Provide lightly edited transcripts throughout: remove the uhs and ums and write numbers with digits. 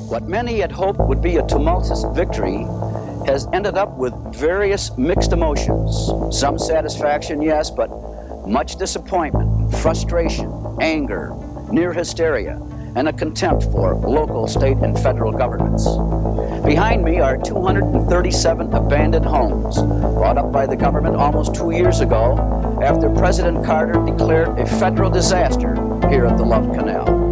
What many had hoped would be a tumultuous victory has ended up with various mixed emotions. Some satisfaction, yes, but much disappointment, frustration, anger, near hysteria, and a contempt for local, state, and federal governments. Behind me are 237 abandoned homes bought up by the government almost 2 years ago after President Carter declared a federal disaster here at the Love Canal.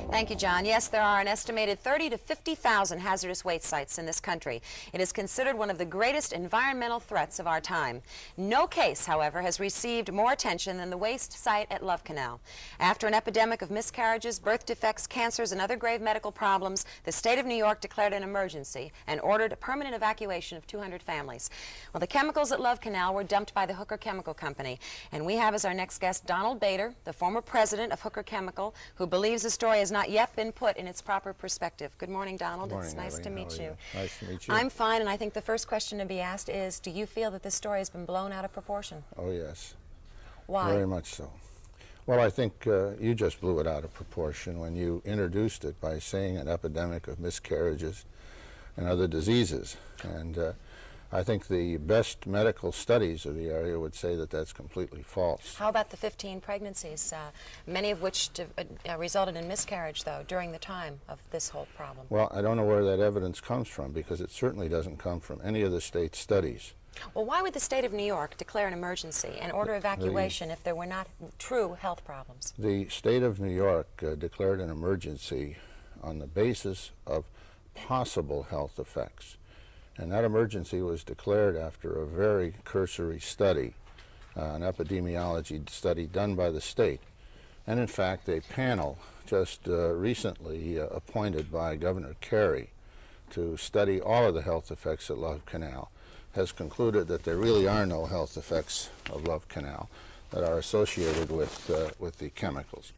Thank you, John. Yes, there are an estimated 30 to 50,000 hazardous waste sites in this country. It is considered one of the greatest environmental threats of our time. No case, however, has received more attention than the waste site at Love Canal. After an epidemic of miscarriages, birth defects, cancers, and other grave medical problems, the state of New York declared an emergency and ordered a permanent evacuation of 200 families. Well, the chemicals at Love Canal were dumped by the Hooker Chemical Company, and we have as our next guest Donald Bader, the former president of Hooker Chemical, who believes the story has not yet been put in its proper perspective. Good morning, Donald. Good morning, it's nice Eileen. to meet you. Nice to meet you. I'm fine, and I think the first question to be asked is, do you feel that this story has been blown out of proportion? Oh, yes. Why? Very much so. Well, I think you just blew it out of proportion when you introduced it by saying an epidemic of miscarriages and other diseases. And I think the best medical studies of the area would say that that's completely false. How about the 15 pregnancies, many of which resulted in miscarriage, though, during the time of this whole problem? Well, I don't know where that evidence comes from, because it certainly doesn't come from any of the state studies. Well, why would the state of New York declare an emergency and order evacuation if there were not true health problems? The state of New York declared an emergency on the basis of possible health effects. And that emergency was declared after a very cursory study, an epidemiology study done by the state. And in fact, a panel just recently appointed by Governor Carey to study all of the health effects at Love Canal has concluded that there really are no health effects of Love Canal that are associated with the chemicals.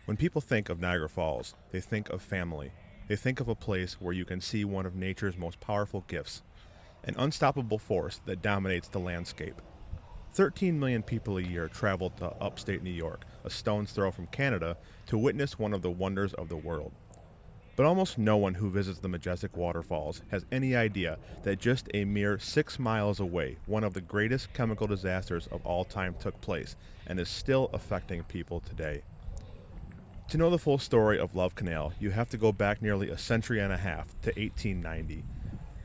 When people think of Niagara Falls, they think of family. They think of a place where you can see one of nature's most powerful gifts, an unstoppable force that dominates the landscape. 13 million people a year travel to upstate New York, a stone's throw from Canada, to witness one of the wonders of the world. But almost no one who visits the majestic waterfalls has any idea that just a mere 6 miles away, one of the greatest chemical disasters of all time took place and is still affecting people today. To know the full story of Love Canal, you have to go back nearly a century and a half to 1890.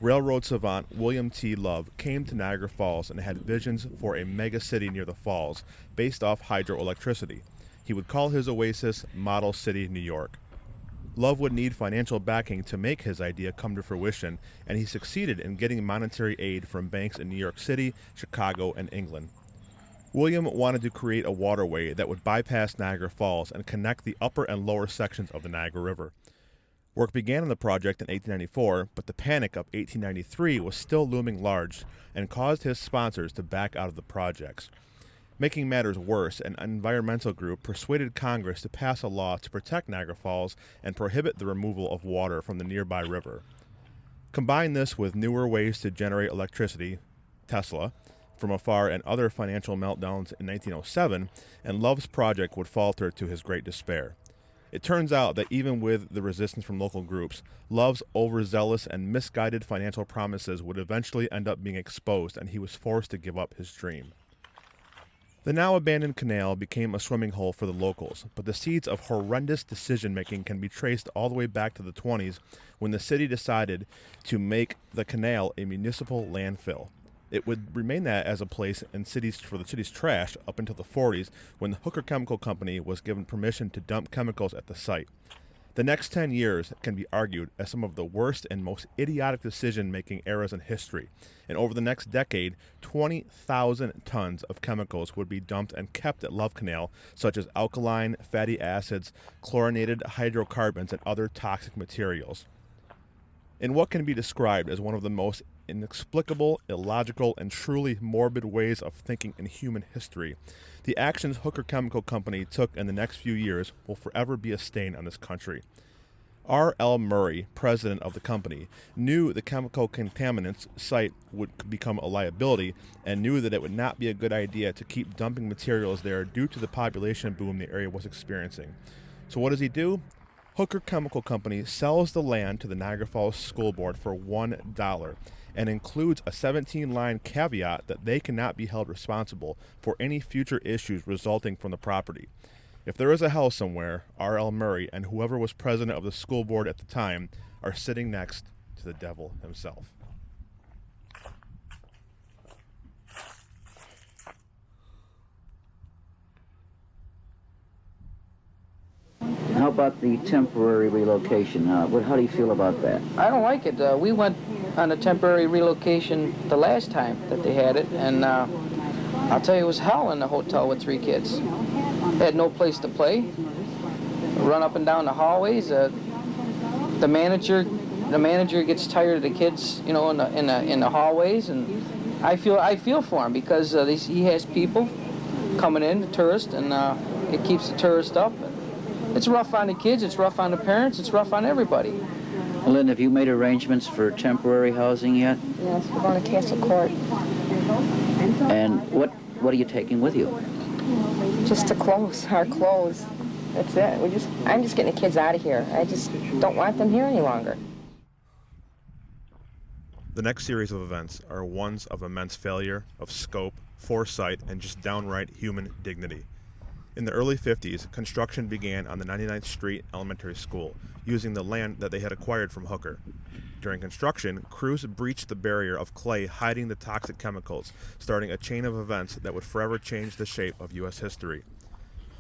Railroad savant William T. Love came to Niagara Falls and had visions for a mega city near the falls based off hydroelectricity. He would call his oasis Model City, New York. Love would need financial backing to make his idea come to fruition, and he succeeded in getting monetary aid from banks in New York City, Chicago, and England. William wanted to create a waterway that would bypass Niagara Falls and connect the upper and lower sections of the Niagara River. Work began on the project in 1894, but the panic of 1893 was still looming large and caused his sponsors to back out of the projects. Making matters worse, an environmental group persuaded Congress to pass a law to protect Niagara Falls and prohibit the removal of water from the nearby river. Combine this with newer ways to generate electricity, Tesla, from afar, and other financial meltdowns in 1907, and Love's project would falter to his great despair. It turns out that even with the resistance from local groups, Love's overzealous and misguided financial promises would eventually end up being exposed, and he was forced to give up his dream. The now abandoned canal became a swimming hole for the locals, but the seeds of horrendous decision-making can be traced all the way back to the 20s when the city decided to make the canal a municipal landfill. It would remain that as a place for the city's trash up until the 40s when the Hooker Chemical Company was given permission to dump chemicals at the site. The next 10 years can be argued as some of the worst and most idiotic decision-making eras in history, and over the next decade, 20,000 tons of chemicals would be dumped and kept at Love Canal, such as alkaline, fatty acids, chlorinated hydrocarbons, and other toxic materials. In what can be described as one of the most inexplicable, illogical, and truly morbid ways of thinking in human history, the actions Hooker Chemical Company took in the next few years will forever be a stain on this country. R.L. Murray, president of the company, knew the chemical contaminants site would become a liability and knew that it would not be a good idea to keep dumping materials there due to the population boom the area was experiencing. So what does he do? Hooker Chemical Company sells the land to the Niagara Falls School Board for $1 and includes a 17-line caveat that they cannot be held responsible for any future issues resulting from the property. If there is a hell somewhere, R.L. Murray and whoever was president of the school board at the time are sitting next to the devil himself. How about the temporary relocation? How do you feel about that? I don't like it. We went on a temporary relocation the last time that they had it, and I'll tell you, it was hell in the hotel with 3 kids. They had no place to play. Run up and down the hallways. The manager gets tired of the kids, in the hallways, and I feel for him because he has people coming in, the tourists, and it keeps the tourists up. It's rough on the kids, it's rough on the parents, it's rough on everybody. Lynn, have you made arrangements for temporary housing yet? Yes, we're going to Castle Court. And what are you taking with you? Just our clothes. That's it. I'm just getting the kids out of here. I just don't want them here any longer. The next series of events are ones of immense failure, of scope, foresight, and just downright human dignity. In the early 50s, construction began on the 99th Street Elementary School, using the land that they had acquired from Hooker. During construction, crews breached the barrier of clay hiding the toxic chemicals, starting a chain of events that would forever change the shape of U.S. history.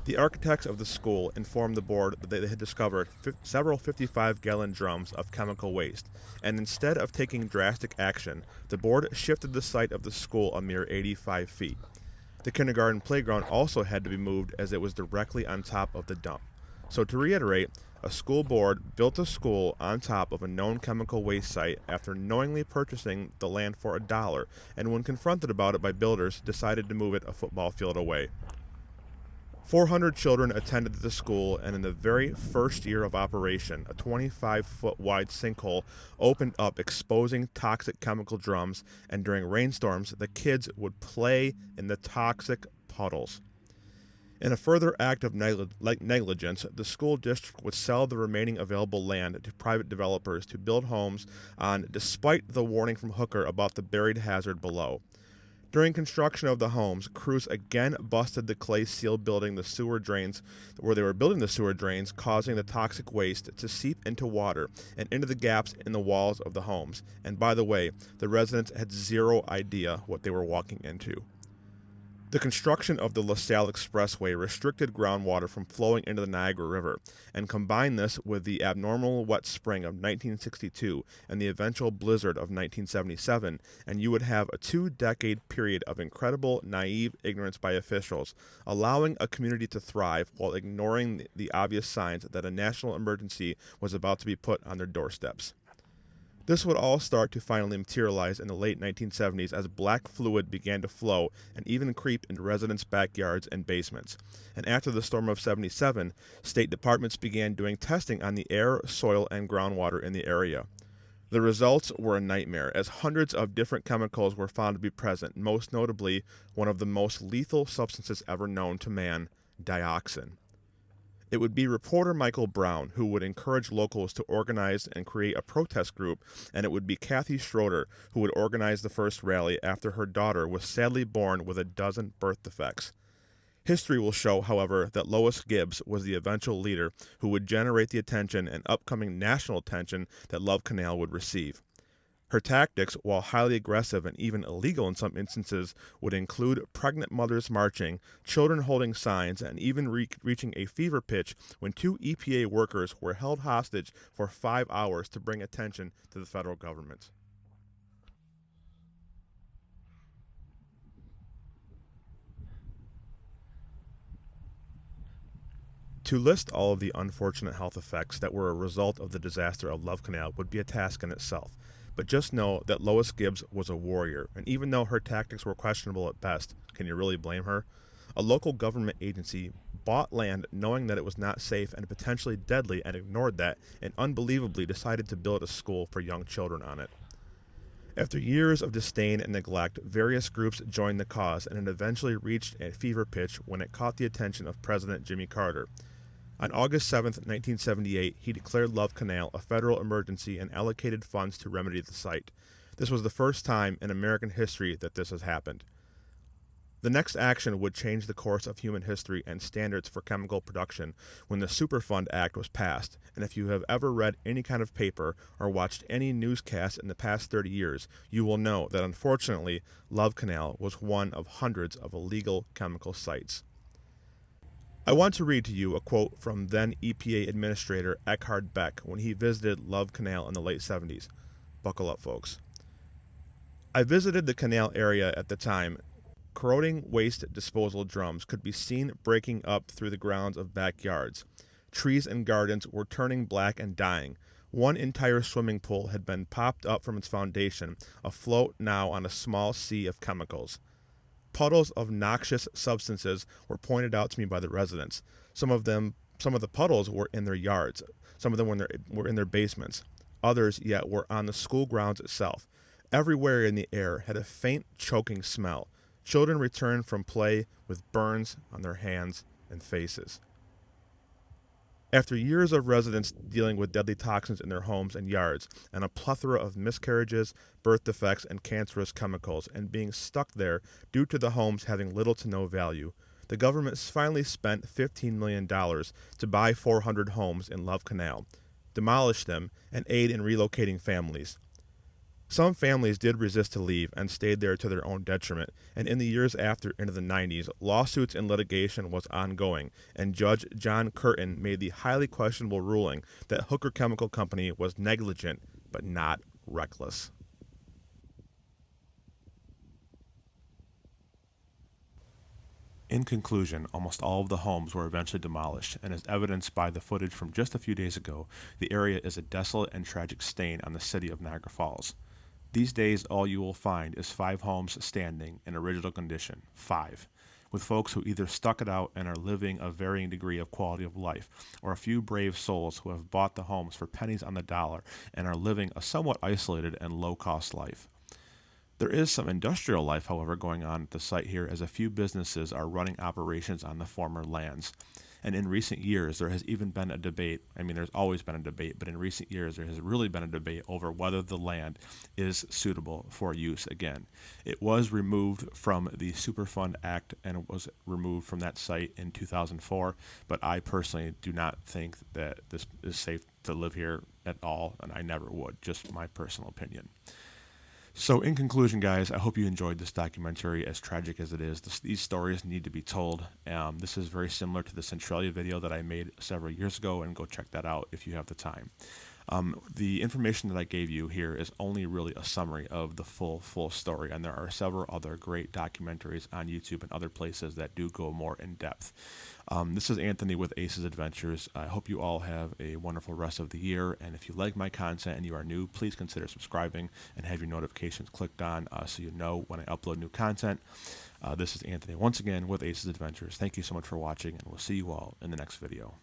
The architects of the school informed the board that they had discovered several 55-gallon drums of chemical waste, and instead of taking drastic action, the board shifted the site of the school a mere 85 feet. The kindergarten playground also had to be moved as it was directly on top of the dump. So to reiterate, a school board built a school on top of a known chemical waste site after knowingly purchasing the land for $1, and when confronted about it by builders, decided to move it a football field away. 400 children attended the school, and in the very first year of operation, a 25-foot wide sinkhole opened up, exposing toxic chemical drums, and during rainstorms, the kids would play in the toxic puddles. In a further act of negligence, the school district would sell the remaining available land to private developers to build homes on, despite the warning from Hooker about the buried hazard below. During construction of the homes, crews again busted the clay seal building the sewer drains, where they were building the sewer drains, causing the toxic waste to seep into water and into the gaps in the walls of the homes. And by the way, the residents had zero idea what they were walking into. The construction of the LaSalle Expressway restricted groundwater from flowing into the Niagara River, and combine this with the abnormal wet spring of 1962 and the eventual blizzard of 1977, and you would have a 2-decade period of incredible naive ignorance by officials, allowing a community to thrive while ignoring the obvious signs that a national emergency was about to be put on their doorsteps. This would all start to finally materialize in the late 1970s as black fluid began to flow and even creep into residents' backyards and basements. And after the storm of 77, state departments began doing testing on the air, soil, and groundwater in the area. The results were a nightmare, as hundreds of different chemicals were found to be present, most notably one of the most lethal substances ever known to man, dioxin. It would be reporter Michael Brown who would encourage locals to organize and create a protest group, and it would be Kathy Schroeder who would organize the first rally after her daughter was sadly born with a dozen birth defects. History will show, however, that Lois Gibbs was the eventual leader who would generate the attention and upcoming national attention that Love Canal would receive. Her tactics, while highly aggressive and even illegal in some instances, would include pregnant mothers marching, children holding signs, and even reaching a fever pitch when 2 EPA workers were held hostage for 5 hours to bring attention to the federal government. To list all of the unfortunate health effects that were a result of the disaster of Love Canal would be a task in itself, but just know that Lois Gibbs was a warrior, and even though her tactics were questionable at best, can you really blame her? A local government agency bought land knowing that it was not safe and potentially deadly and ignored that, and unbelievably decided to build a school for young children on it. After years of disdain and neglect, various groups joined the cause, and it eventually reached a fever pitch when it caught the attention of President Jimmy Carter. On August 7, 1978, he declared Love Canal a federal emergency and allocated funds to remedy the site. This was the first time in American history that this has happened. The next action would change the course of human history and standards for chemical production when the Superfund Act was passed, and if you have ever read any kind of paper or watched any newscast in the past 30 years, you will know that unfortunately, Love Canal was one of hundreds of illegal chemical sites. I want to read to you a quote from then EPA Administrator Eckhard Beck when he visited Love Canal in the late 70s. Buckle up, folks. I visited the canal area at the time. Corroding waste disposal drums could be seen breaking up through the grounds of backyards. Trees and gardens were turning black and dying. One entire swimming pool had been popped up from its foundation, afloat now on a small sea of chemicals. Puddles of noxious substances were pointed out to me by the residents. Some of the puddles were in their yards. Some of them were in their basements. Others yet were on the school grounds itself. Everywhere in the air had a faint choking smell. Children returned from play with burns on their hands and faces. After years of residents dealing with deadly toxins in their homes and yards, and a plethora of miscarriages, birth defects, and cancerous chemicals, and being stuck there due to the homes having little to no value, the government finally spent $15 million to buy 400 homes in Love Canal, demolish them, and aid in relocating families. Some families did resist to leave and stayed there to their own detriment, and in the years after, into the 90s, lawsuits and litigation was ongoing, and Judge John Curtin made the highly questionable ruling that Hooker Chemical Company was negligent but not reckless. In conclusion, almost all of the homes were eventually demolished, and as evidenced by the footage from just a few days ago, the area is a desolate and tragic stain on the city of Niagara Falls. These days, all you will find is 5 homes standing in original condition, 5, with folks who either stuck it out and are living a varying degree of quality of life, or a few brave souls who have bought the homes for pennies on the dollar and are living a somewhat isolated and low-cost life. There is some industrial life, however, going on at the site here, as a few businesses are running operations on the former lands. And in recent years, there has even been a debate. I mean, there's always been a debate, but in recent years, there has really been a debate over whether the land is suitable for use again. It was removed from the Superfund Act, and it was removed from that site in 2004, but I personally do not think that this is safe to live here at all, and I never would, just my personal opinion. So in conclusion, guys, I hope you enjoyed this documentary, as tragic as it is. These stories need to be told. This is very similar to the Centralia video that I made several years ago, and go check that out if you have the time. The information that I gave you here is only really a summary of the full story, and there are several other great documentaries on YouTube and other places that do go more in depth. This is Anthony with Ace's Adventures. I hope you all have a wonderful rest of the year, and if you like my content and you are new, please consider subscribing and have your notifications clicked on so you know when I upload new content. This is Anthony once again with Ace's Adventures. Thank you so much for watching, and we'll see you all in the next video.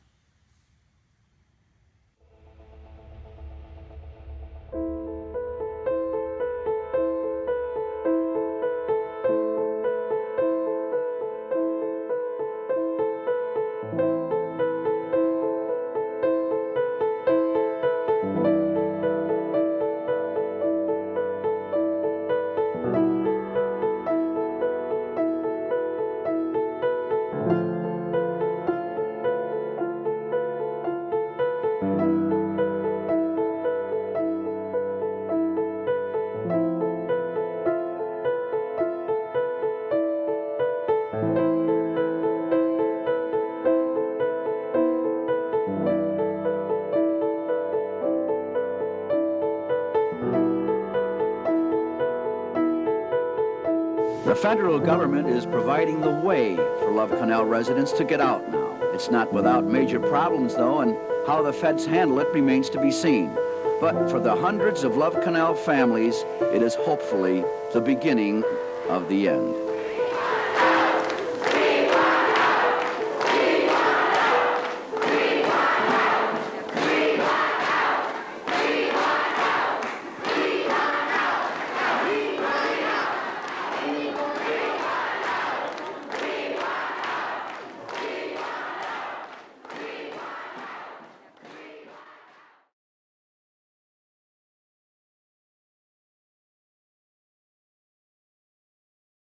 federal government is providing the way for Love Canal residents to get out now. It's not without major problems, though, and how the feds handle it remains to be seen. But for the hundreds of Love Canal families, it is hopefully the beginning of the end.